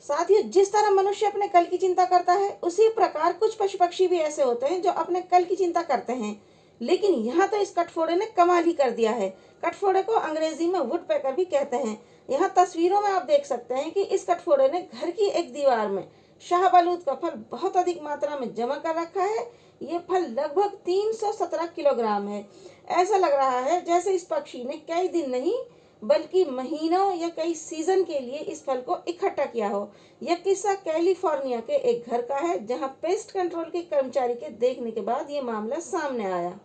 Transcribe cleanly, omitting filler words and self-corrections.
साथियों, जिस तरह मनुष्य अपने कल की चिंता करता है, उसी प्रकार कुछ पशु पक्षी भी ऐसे होते हैं जो अपने कल की चिंता करते हैं। लेकिन यहाँ तो इस कटफोड़े ने कमाल ही कर दिया है। कटफोड़े को अंग्रेजी में वुडपेकर भी कहते हैं। यहाँ तस्वीरों में आप देख सकते हैं कि इस कटफोड़े ने घर की एक दीवार में शाहबलूत का फल बहुत अधिक मात्रा में जमा कर रखा है। ये फल लगभग 317 किलोग्राम है। ऐसा लग रहा है जैसे इस पक्षी ने कई दिन नहीं बल्कि महीनों या कई सीजन के लिए इस फल को इकट्ठा किया हो। यह किस्सा कैलिफोर्निया के एक घर का है, जहां पेस्ट कंट्रोल के कर्मचारी के देखने के बाद ये मामला सामने आया।